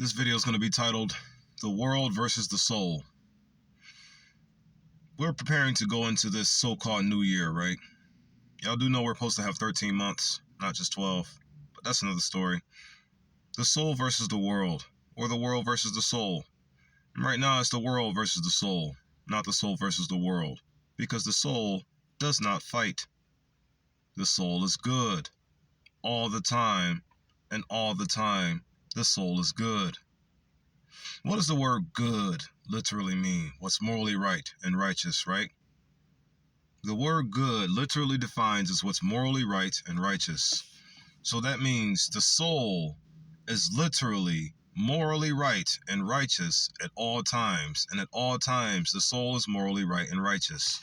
This video is going to be titled The World versus the Soul. We're preparing to go into this so-called new year, right? Y'all do know we're supposed to have 13 months, not just 12, but that's another story. The soul versus the world, or the world versus the soul. And right now it's the world versus the soul, not the soul versus the world, because the soul does not fight. The soul is good all the time, and all the time the soul is good. What does the word good literally mean? What's morally right and righteous, right? The word good literally defines as what's morally right and righteous. So that means the soul is literally morally right and righteous at all times. And at all times, the soul is morally right and righteous.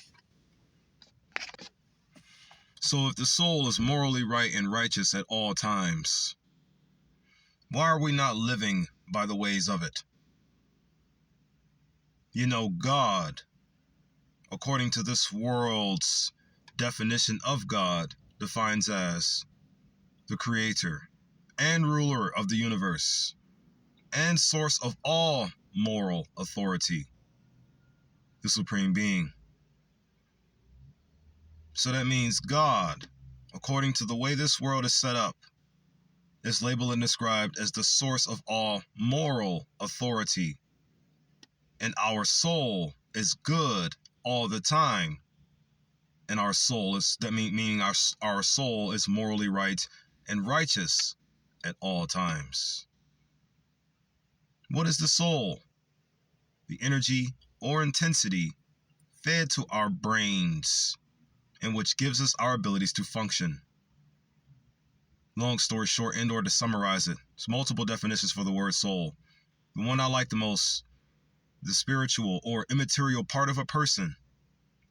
So if the soul is morally right and righteous at all times, why are we not living by the ways of it? You know, God, according to this world's definition of God, defines as the creator and ruler of the universe and source of all moral authority, the supreme being. So that means God, according to the way this world is set up, is labeled and described as the source of all moral authority. And our soul is good all the time. And our soul is, meaning our soul is morally right and righteous at all times. What is the soul? The energy or intensity fed to our brains, and which gives us our abilities to function. Long story short, and or to summarize it, there's multiple definitions for the word soul. The one I like the most, the spiritual or immaterial part of a person,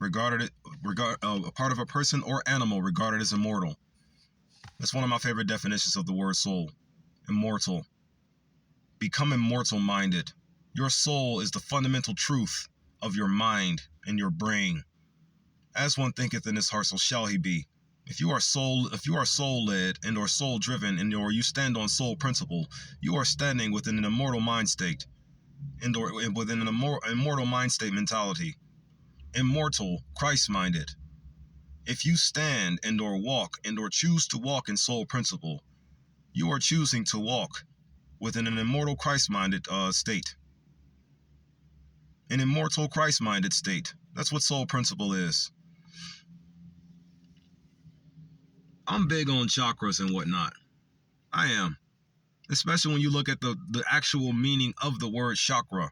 a part of a person or animal regarded as immortal. That's one of my favorite definitions of the word soul. Immortal. Become immortal-minded. Your soul is the fundamental truth of your mind and your brain. As one thinketh in his heart, so shall he be. If you are soul-led and or soul-driven and or you stand on soul principle, you are standing within an immortal mind state and or within an immortal mind state mentality. Immortal, Christ-minded. If you stand and or walk and or choose to walk in soul principle, you are choosing to walk within an immortal Christ-minded state. An immortal Christ-minded state. That's what soul principle is. I'm big on chakras and whatnot. I am. Especially when you look at the actual meaning of the word chakra.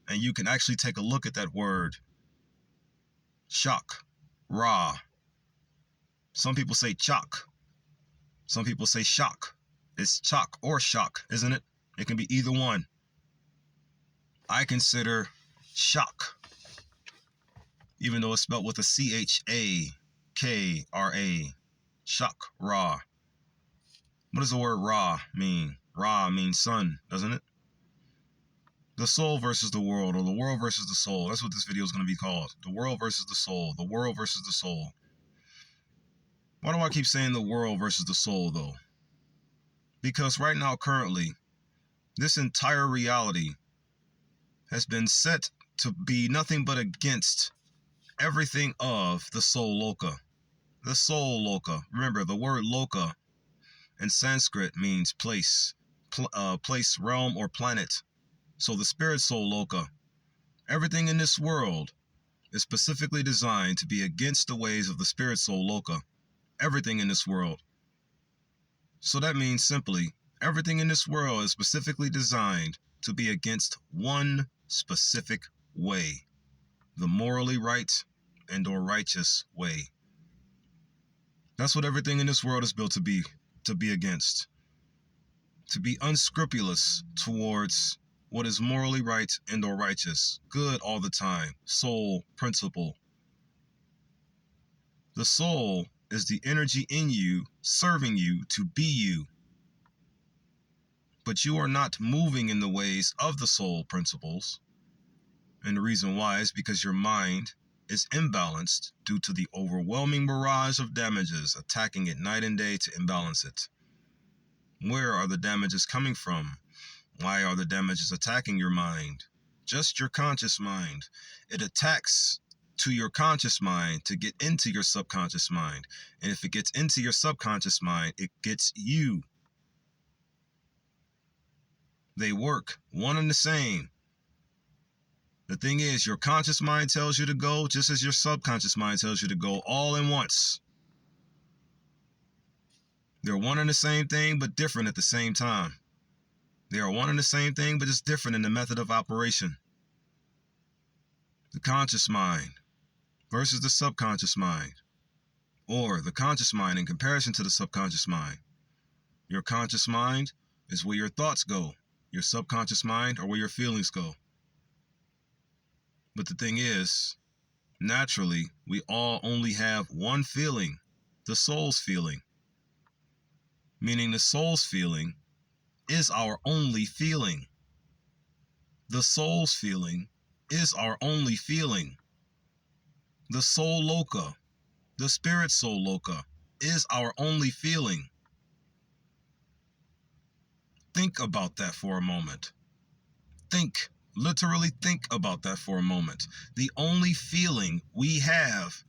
And you can actually take a look at that word. Chak. Ra. Some people say chak. Some people say shock. It's chak or shock, isn't it? It can be either one. I consider shock, even though it's spelled with a C-H-A-K-R-A. Chakra. What does the word Ra mean? Ra means sun, doesn't it? The soul versus the world, or the world versus the soul. That's what this video is going to be called. The world versus the soul. The world versus the soul. Why do I keep saying the world versus the soul, though? Because right now, currently, this entire reality has been set to be nothing but against everything of the soul loka. The soul loka. Remember, the word loka in Sanskrit means place, place, realm, or planet. So the spirit soul loka. Everything in this world is specifically designed to be against the ways of the spirit soul loka. Everything in this world. So that means simply, everything in this world is specifically designed to be against one specific way. The morally right and or righteous way. That's what everything in this world is built to be against. To be unscrupulous towards what is morally right and or righteous. Good all the time. Soul principle. The soul is the energy in you, serving you to be you. But you are not moving in the ways of the soul principles. And the reason why is because your mind is imbalanced due to the overwhelming barrage of damages attacking it night and day to imbalance it. Where are the damages coming from? Why are the damages attacking your mind? Just your conscious mind. It attacks to your conscious mind to get into your subconscious mind. And if it gets into your subconscious mind, it gets you. They work one and the same. The thing is, your conscious mind tells you to go just as your subconscious mind tells you to go, all in once. They're one and the same thing, but different at the same time. They are one and the same thing, but just different in the method of operation. The conscious mind versus the subconscious mind, or the conscious mind in comparison to the subconscious mind. Your conscious mind is where your thoughts go. Your subconscious mind are where your feelings go. But the thing is, naturally, we all only have one feeling, the soul's feeling. Meaning the soul's feeling is our only feeling. The soul's feeling is our only feeling. The soul loca, the spirit soul loca, is our only feeling. Think about that for a moment. Literally think about that for a moment. The only feeling we have,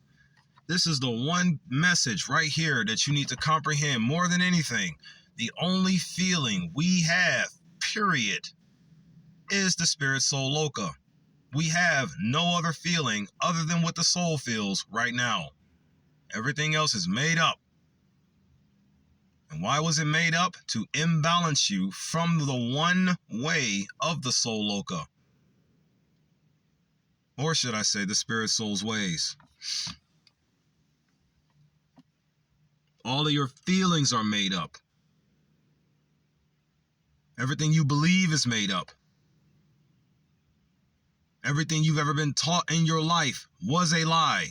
this is the one message right here that you need to comprehend more than anything. The only feeling we have, period, is the spirit soul loca. We have no other feeling other than what the soul feels right now. Everything else is made up. And why was it made up? To imbalance you from the one way of the soul loca. Or should I say the spirit soul's ways. All of your feelings are made up. Everything you believe is made up. Everything you've ever been taught in your life was a lie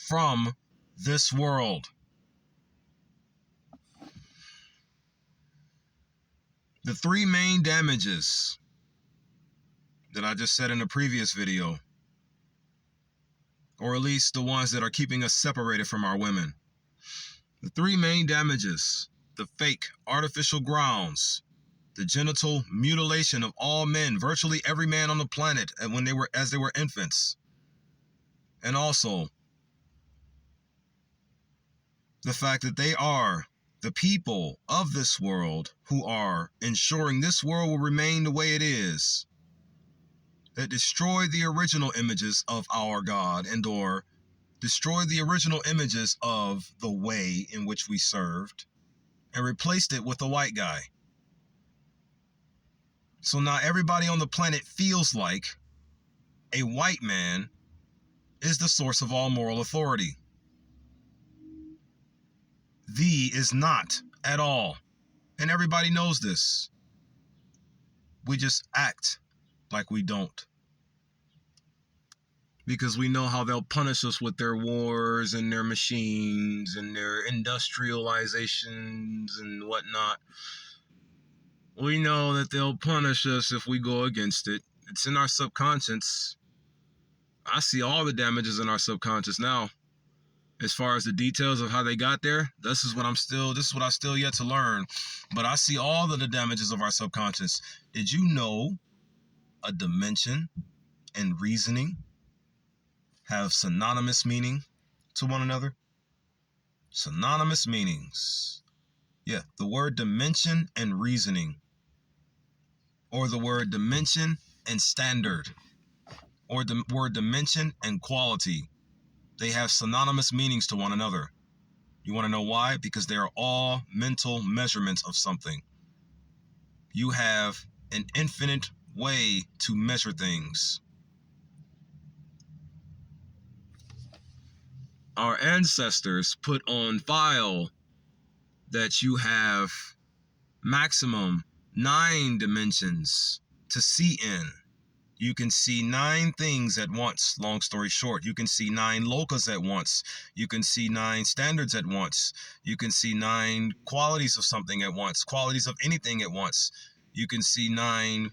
from this world. The three main damages that I just said in the previous video, or at least the ones that are keeping us separated from our women. The three main damages: the fake, artificial grounds, the genital mutilation of all men, virtually every man on the planet, as they were infants, and also the fact that they are the people of this world who are ensuring this world will remain the way it is, that destroyed the original images of our God or destroyed the original images of the way in which we served and replaced it with a white guy. So now everybody on the planet feels like a white man is the source of all moral authority. The is not at all. And everybody knows this. We just act like we don't. Because we know how they'll punish us with their wars and their machines and their industrializations and whatnot. We know that they'll punish us if we go against it. It's in our subconscious. I see all the damages in our subconscious now. As far as the details of how they got there, this is what I still yet to learn. But I see all of the damages of our subconscious. Did you know a dimension and reasoning have synonymous meaning to one another? Synonymous meanings. Yeah, the word dimension and reasoning, or the word dimension and standard, or the word dimension and quality. They have synonymous meanings to one another. You want to know why? Because they are all mental measurements of something. You have an infinite way to measure things. Our ancestors put on file that you have maximum 9 dimensions to see in. You can see 9 things at once. Long story short, you can see 9 locas at once. You can see 9 standards at once. You can see 9 qualities of something at once, qualities of anything at once. You can see 9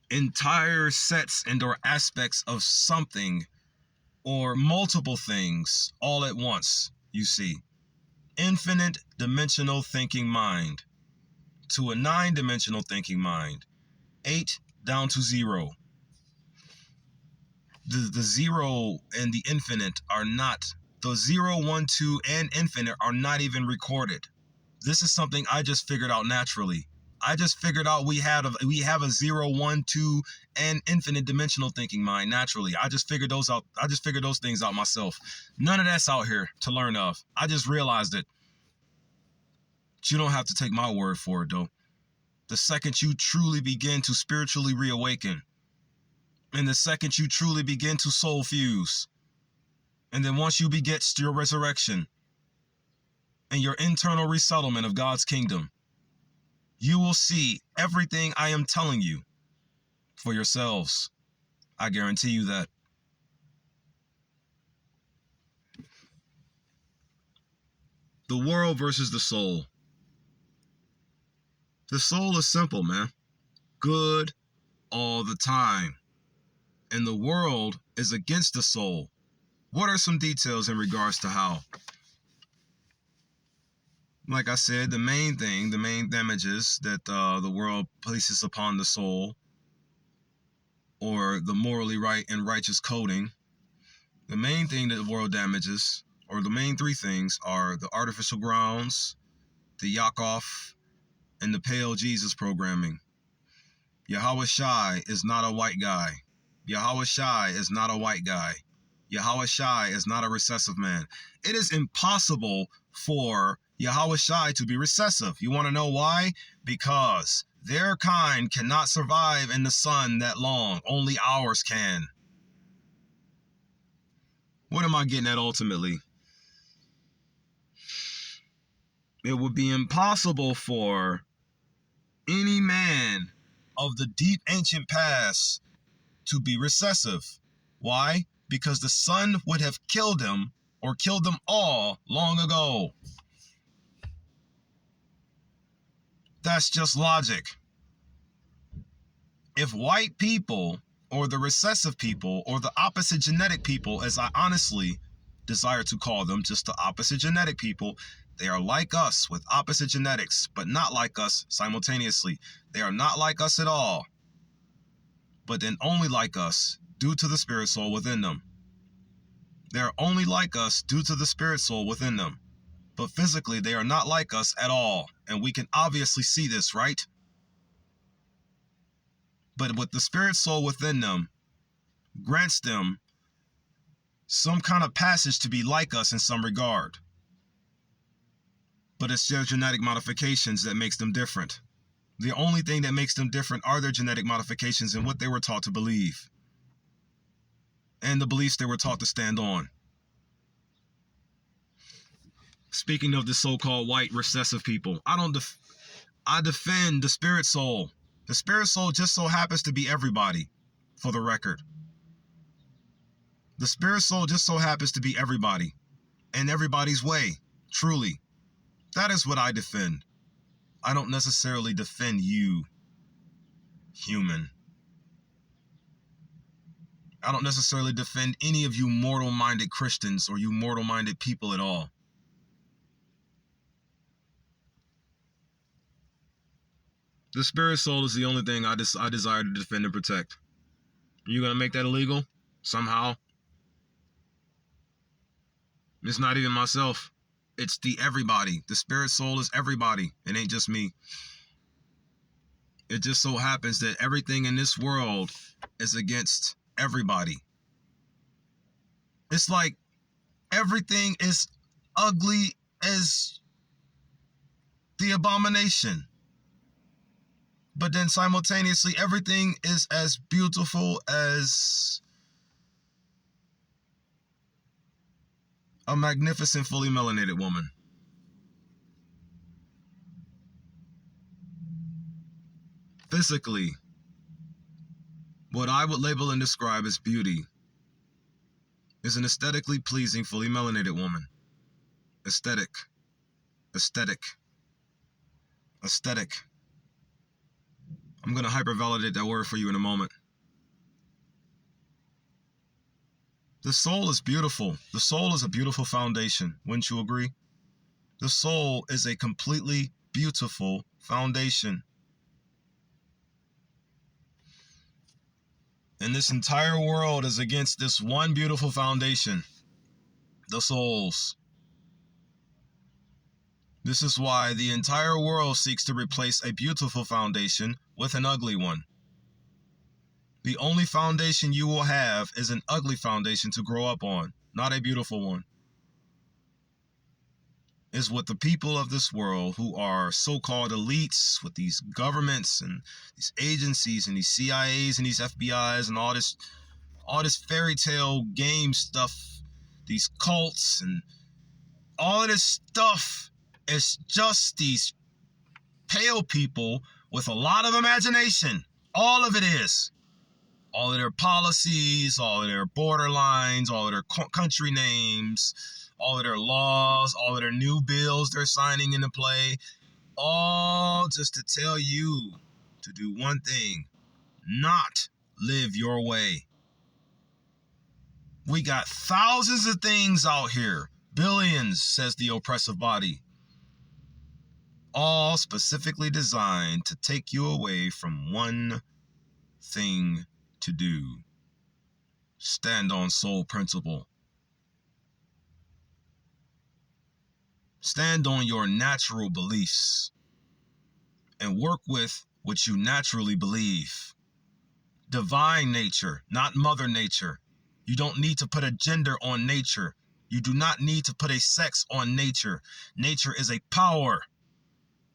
entire sets and or aspects of something or multiple things all at once, you see. infinite dimensional thinking mind to a 9-dimensional thinking mind. 8 down to 0. The 0 and the infinite are not, the 0, 1, 2, and infinite are not even recorded. This is something I just figured out naturally. I just figured out we have a 0, 1, 2, and infinite dimensional thinking mind naturally. I just figured those out. I just figured those things out myself. None of that's out here to learn of. I just realized it. But you don't have to take my word for it, though. The second you truly begin to spiritually reawaken, and the second you truly begin to soul fuse, and then once you beget your resurrection and your internal resettlement of God's kingdom, you will see everything I am telling you for yourselves. I guarantee you that. The world versus the soul. The soul is simple, man. Good all the time. And the world is against the soul. What are some details in regards to how? Like I said, the main damages that the world places upon the soul, or the morally right and righteous coding, the main thing that the world damages, or the main 3 things, are the artificial grounds, the Yaakov, and the Pale Jesus programming. Yahweh Shai is not a white guy. Yahweh Shai is not a white guy. Yahweh Shai is not a recessive man. It is impossible for Yahweh Shai to be recessive. You want to know why? Because their kind cannot survive in the sun that long. Only ours can. What am I getting at ultimately? It would be impossible for any man of the deep ancient past to be recessive. Why? Because the sun would have killed him or killed them all long ago. That's just logic. If white people, or the recessive people, or the opposite genetic people, as I honestly desire to call them, just the opposite genetic people, they are like us with opposite genetics, but not like us simultaneously. They are not like us at all, but then only like us due to the spirit soul within them. They are only like us due to the spirit soul within them. But physically, they are not like us at all. And we can obviously see this, right? But with the spirit soul within them, grants them some kind of passage to be like us in some regard. But it's their genetic modifications that makes them different. The only thing that makes them different are their genetic modifications and what they were taught to believe, and the beliefs they were taught to stand on. Speaking of the so-called white recessive people, I defend the spirit soul. The spirit soul just so happens to be everybody, for the record. The spirit soul just so happens to be everybody, and everybody's way, truly. That is what I defend. I don't necessarily defend you, human. I don't necessarily defend any of you mortal-minded Christians or you mortal-minded people at all. The spirit soul is the only thing I desire to defend and protect. Are you going to make that illegal? Somehow? It's not even myself. It's the everybody. The spirit soul is everybody. It ain't just me. It just so happens that everything in this world is against everybody. It's like everything is ugly as the abomination. But then simultaneously, everything is as beautiful as a magnificent, fully melanated woman. Physically, what I would label and describe as beauty is an aesthetically pleasing, fully melanated woman. Aesthetic. I'm going to hypervalidate that word for you in a moment. The soul is beautiful. The soul is a beautiful foundation. Wouldn't you agree? The soul is a completely beautiful foundation. And this entire world is against this one beautiful foundation, the souls. This is why the entire world seeks to replace a beautiful foundation with an ugly one. The only foundation you will have is an ugly foundation to grow up on, not a beautiful one. Is what the people of this world, who are so-called elites with these governments and these agencies and these CIAs and these FBIs and all this fairy tale game stuff, these cults and all of this stuff, is just these pale people with a lot of imagination. All of it is. All of their policies, all of their borderlines, all of their country names, all of their laws, all of their new bills they're signing into play, all just to tell you to do one thing: not live your way. We got thousands of things out here, billions, says the oppressive body, all specifically designed to take you away from one thing to do. Stand on soul principle. Stand on your natural beliefs and work with what you naturally believe. Divine nature, not mother nature. You don't need to put a gender on nature. You do not need to put a sex on nature. Nature is a power,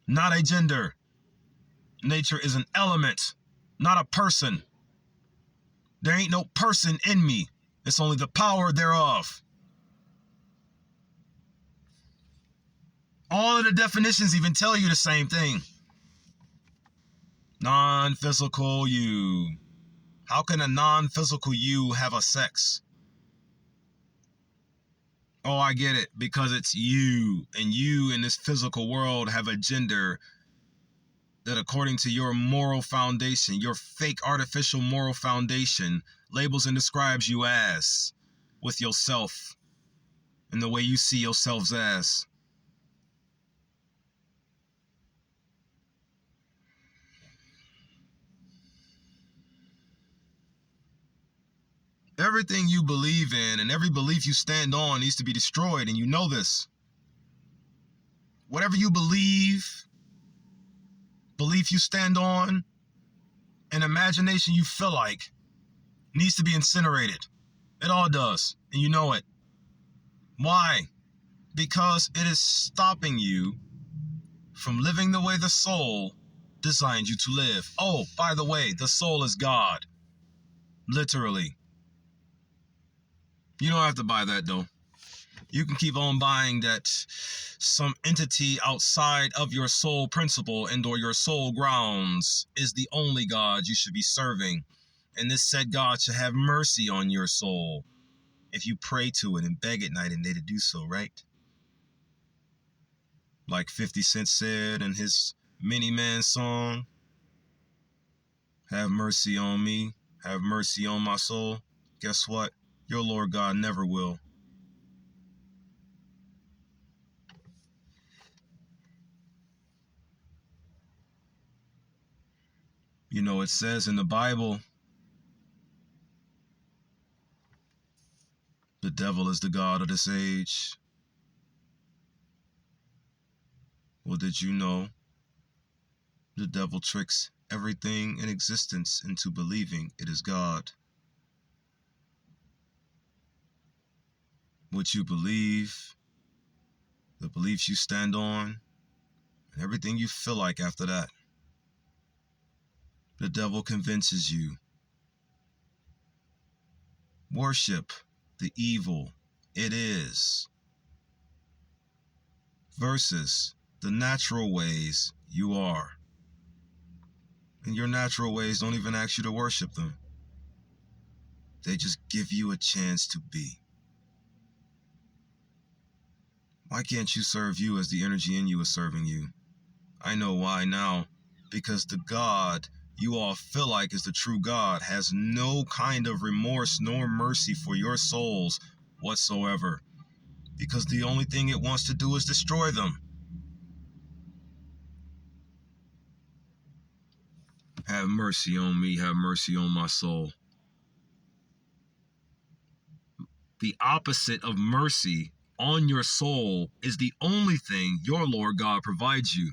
not a gender. Nature is an element, not a person. There ain't no person in me. It's only the power thereof. All of the definitions even tell you the same thing. Non-physical you. How can a non-physical you have a sex? Oh, I get it. Because it's you. And you in this physical world have a gender that, according to your moral foundation, your fake artificial moral foundation, labels and describes you as, with yourself and the way you see yourselves as. Everything you believe in and every belief you stand on needs to be destroyed, and you know this. Whatever you belief you stand on, and imagination you feel like, needs to be incinerated. It all does, and you know it. Why? Because it is stopping you from living the way the soul designed you to live. Oh, by the way, the soul is God. Literally. You don't have to buy that, though. You can keep on buying that some entity outside of your soul principle and or your soul grounds is the only God you should be serving. And this said God should have mercy on your soul if you pray to it and beg at night and day to do so, right? Like 50 Cent said in his Many Man song, have mercy on me, have mercy on my soul. Guess what? Your Lord God never will. You know, it says in the Bible, the devil is the god of this age. Well, did you know the devil tricks everything in existence into believing it is God? What you believe, the beliefs you stand on, and everything you feel like after that. The devil convinces you. Worship the evil it is versus the natural ways you are. And your natural ways don't even ask you to worship them. They just give you a chance to be. Why can't you serve you as the energy in you is serving you? I know why now. Because the God you all feel like is the true God has no kind of remorse nor mercy for your souls whatsoever. because the only thing it wants to do is destroy them. Have mercy on me, have mercy on my soul. The opposite of mercy on your soul is the only thing your Lord God provides you.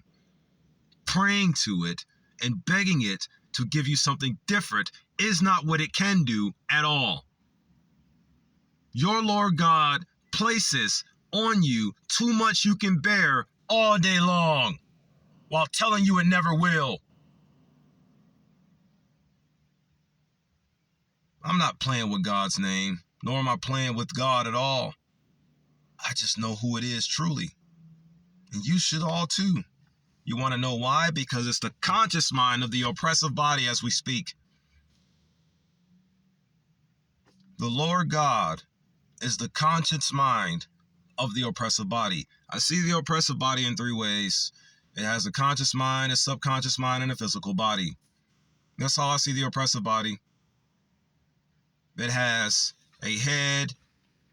Praying to it and begging it to give you something different is not what it can do at all. Your Lord God places on you too much you can bear all day long while telling you it never will. I'm not playing with God's name, nor am I playing with God at all. I just know who it is truly. And you should all too. You want to know why? Because it's the conscious mind of the oppressive body as we speak. The Lord God is the conscious mind of the oppressive body. I see the oppressive body in three ways. It has a conscious mind, a subconscious mind, and a physical body. That's how I see the oppressive body. It has a head,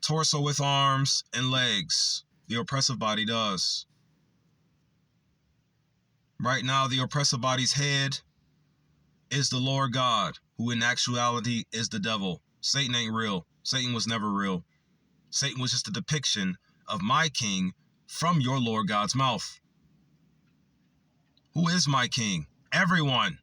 torso with arms, and legs. The oppressive body does. Right now, the oppressive body's head is the Lord God, who in actuality is the devil. Satan ain't real. Satan was never real. Satan was just a depiction of my king from your Lord God's mouth. Who is my king? Everyone.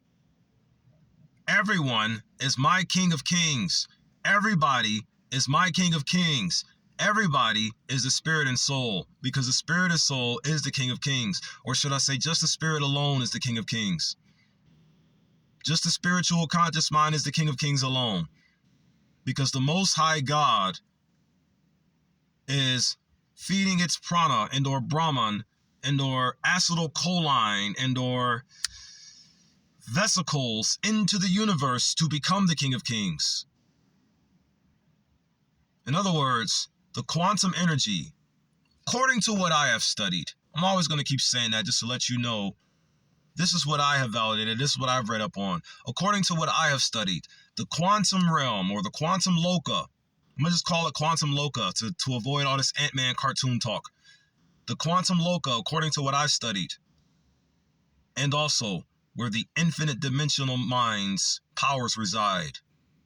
Everyone is my king of kings. Everybody is my king of kings. Everybody is the spirit and soul, because the spirit and soul is the king of kings. Or should I say just the spirit alone is the king of kings. Just the spiritual conscious mind is the king of kings alone. Because the Most High God is feeding its prana and or Brahman and or acetylcholine and or vesicles into the universe to become the king of kings. In other words, the quantum energy, according to what I have studied, I'm always going to keep saying that just to let you know, this is what I have validated, this is what I've read up on. According to what I have studied, the quantum realm or the quantum loca, I'm going to just call it quantum loca to avoid all this Ant-Man cartoon talk. The quantum loca, according to what I've studied, and also where the infinite dimensional mind's powers reside.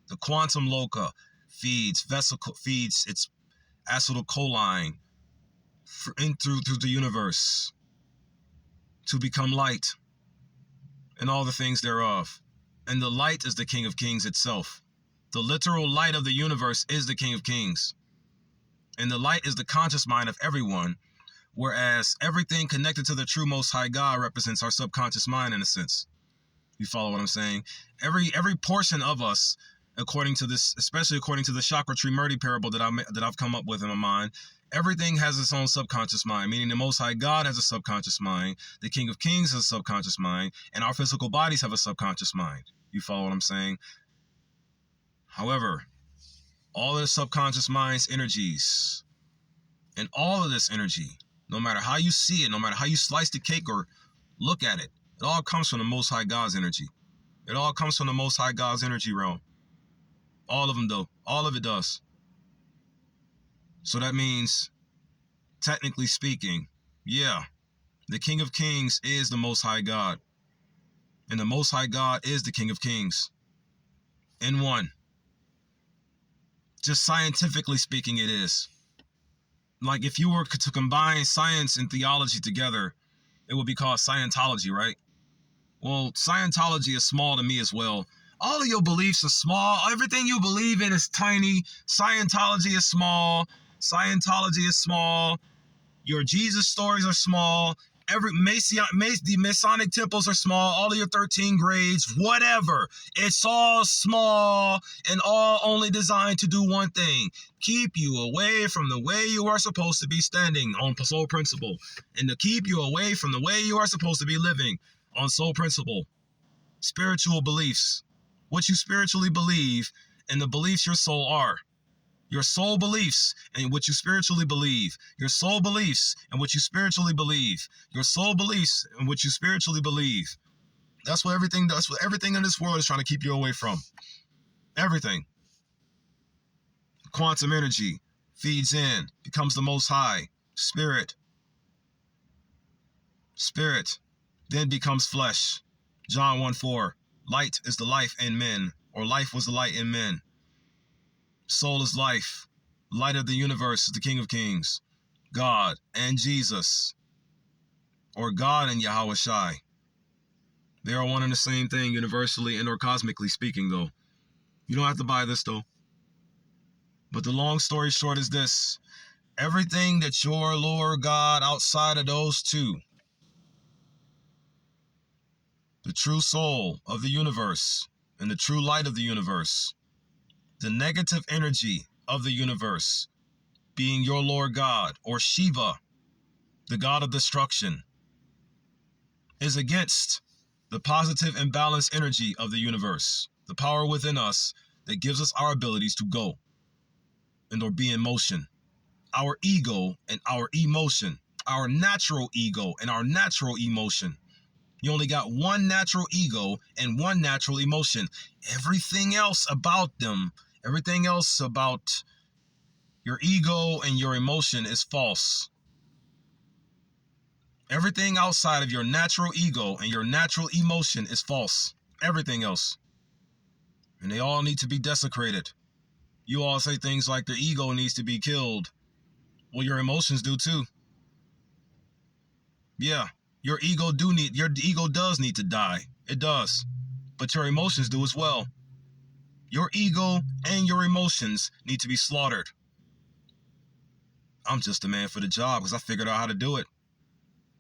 The quantum loca feeds its acetylcholine through the universe to become light and all the things thereof. And the light is the King of Kings itself. The literal light of the universe is the King of Kings. And the light is the conscious mind of everyone, whereas everything connected to the true Most High God represents our subconscious mind in a sense. You follow what I'm saying? Every portion of us, according to this, especially according to the chakra tree Murdy parable that I've come up with in my mind, everything has its own subconscious mind, meaning the Most High God has a subconscious mind, the King of Kings has a subconscious mind, and our physical bodies have a subconscious mind. You follow what I'm saying? However, all of the subconscious mind's energies and all of this energy, no matter how you see it, no matter how you slice the cake or look at it, it all comes from the Most High God's energy. It all comes from the Most High God's energy realm. All of them do. All of it does. So that means, technically speaking, yeah, the King of Kings is the Most High God. And the Most High God is the King of Kings. In one. Just scientifically speaking, it is. Like if you were to combine science and theology together, it would be called Scientology, right? Well, Scientology is small to me as well. All of your beliefs are small. Everything you believe in is tiny. Scientology is small. Scientology is small. Your Jesus stories are small. The Masonic temples are small. All of your 13 grades, whatever. It's all small and all only designed to do one thing. Keep you away from the way you are supposed to be standing on soul principle. And to keep you away from the way you are supposed to be living on soul principle. Spiritual beliefs. What you spiritually believe and the beliefs your soul are. Your soul beliefs and what you spiritually believe. Your soul beliefs and what you spiritually believe. Your soul beliefs and what you spiritually believe. That's what everything does. What everything in this world is trying to keep you away from. Everything. Quantum energy feeds in, becomes the Most High, spirit. Spirit then becomes flesh. John 1:4. Light is the life in men, or life was the light in men. Soul is life. Light of the universe is the King of Kings, God and Jesus, or God and Yahweh Shai. They are one and the same thing universally and or cosmically speaking, though. You don't have to buy this, though. But the long story short is this. Everything that your Lord God outside of those two, the true soul of the universe and the true light of the universe, the negative energy of the universe, being your Lord God, or Shiva, the God of destruction, is against the positive and balanced energy of the universe, the power within us that gives us our abilities to go and or be in motion. Our ego and our emotion, our natural ego and our natural emotion. You only got one natural ego and one natural emotion. Everything else about them, everything else about your ego and your emotion is false. Everything outside of your natural ego and your natural emotion is false. Everything else. And they all need to be desecrated. You all say things like the ego needs to be killed. Well, your emotions do too. Yeah, your ego does need to die. It does. But your emotions do as well. Your ego and your emotions need to be slaughtered. I'm just a man for the job because I figured out how to do it.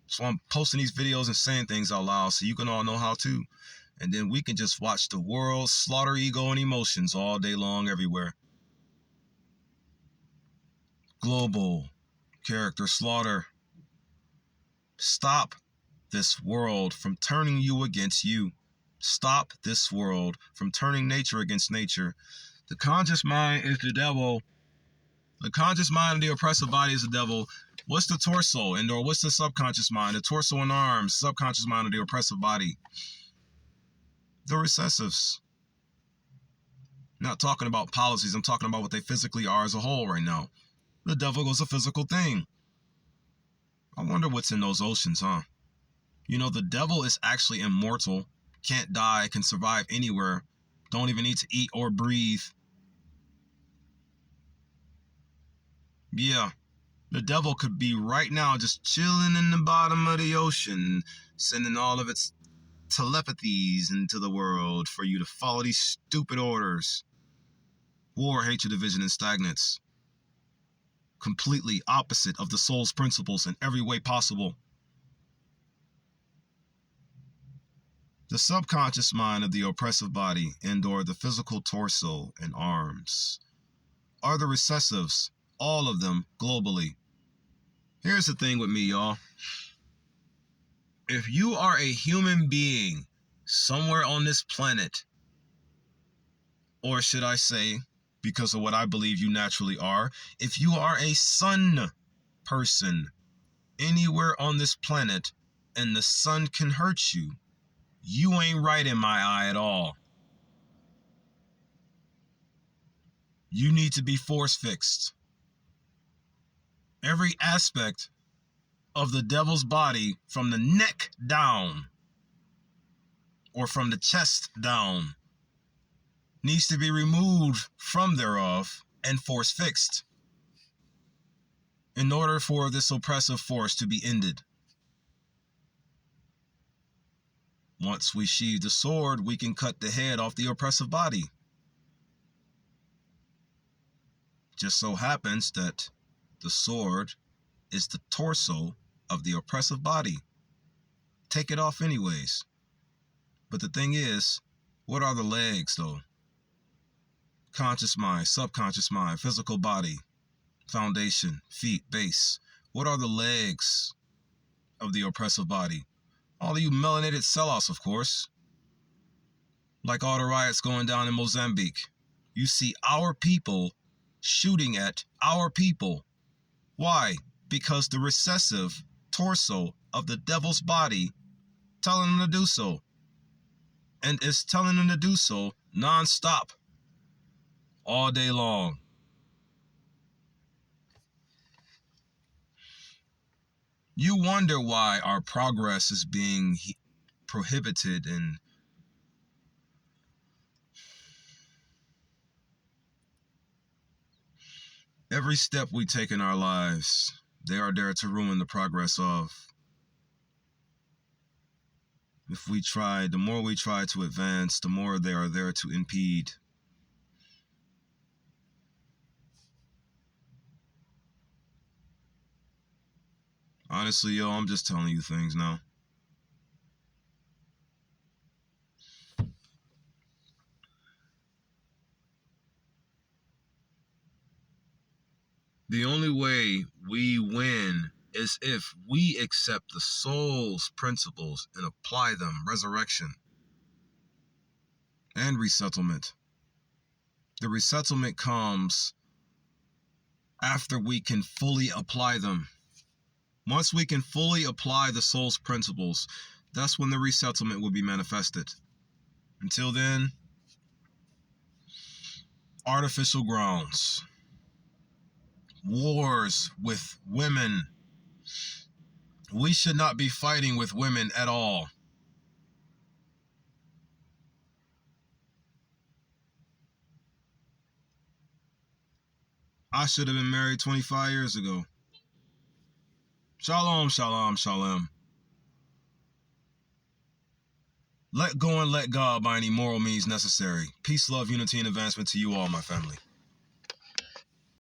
So I'm posting these videos and saying things out loud so you can all know how to. And then we can just watch the world slaughter ego and emotions all day long everywhere. Global character slaughter. Stop this world from turning you against you. Stop this world from turning nature against nature. The conscious mind is the devil. The conscious mind of the oppressive body is the devil. What's the torso and or what's the subconscious mind? The torso and arms, subconscious mind of the oppressive body. The recessives. Not talking about policies, I'm talking about what they physically are as a whole right now. The devil is a physical thing. I wonder what's in those oceans, huh? You know, the devil is actually immortal, can't die, can survive anywhere, don't even need to eat or breathe. Yeah, the devil could be right now just chilling in the bottom of the ocean, sending all of its telepathies into the world for you to follow these stupid orders. War, hatred, division, and stagnance. Completely opposite of the soul's principles in every way possible. The subconscious mind of the oppressive body and or the physical torso and arms are the recessives, all of them globally. Here's the thing with me, y'all. If you are a human being somewhere on this planet, or should I say, because of what I believe you naturally are, if you are a sun person anywhere on this planet and the sun can hurt you, you ain't right in my eye at all. You need to be force fixed. Every aspect of the devil's body from the neck down or from the chest down needs to be removed from thereof and force fixed in order for this oppressive force to be ended. Once we sheathe the sword, we can cut the head off the oppressive body. Just so happens that the sword is the torso of the oppressive body. Take it off anyways. But the thing is, what are the legs though? Conscious mind, subconscious mind, physical body, foundation, feet, base. What are the legs of the oppressive body? All of you melanated sellouts, of course. Like all the riots going down in Mozambique. You see our people shooting at our people. Why? Because the recessive torso of the devil's body telling them to do so. And it's telling them to do so non-stop. All day long. You wonder why our progress is being prohibited, and every step we take in our lives, they are there to ruin the progress of. The more we try to advance, the more they are there to impede. Honestly, yo, I'm just telling you things now. The only way we win is if we accept the soul's principles and apply them. Resurrection and resettlement. The resettlement comes after we can fully apply them. Once we can fully apply the soul's principles, that's when the resettlement will be manifested. Until then, artificial grounds, wars with women. We should not be fighting with women at all. I should have been married 25 years ago. Shalom, shalom, shalom. Let go and let God by any moral means necessary. Peace, love, unity, and advancement to you all, my family.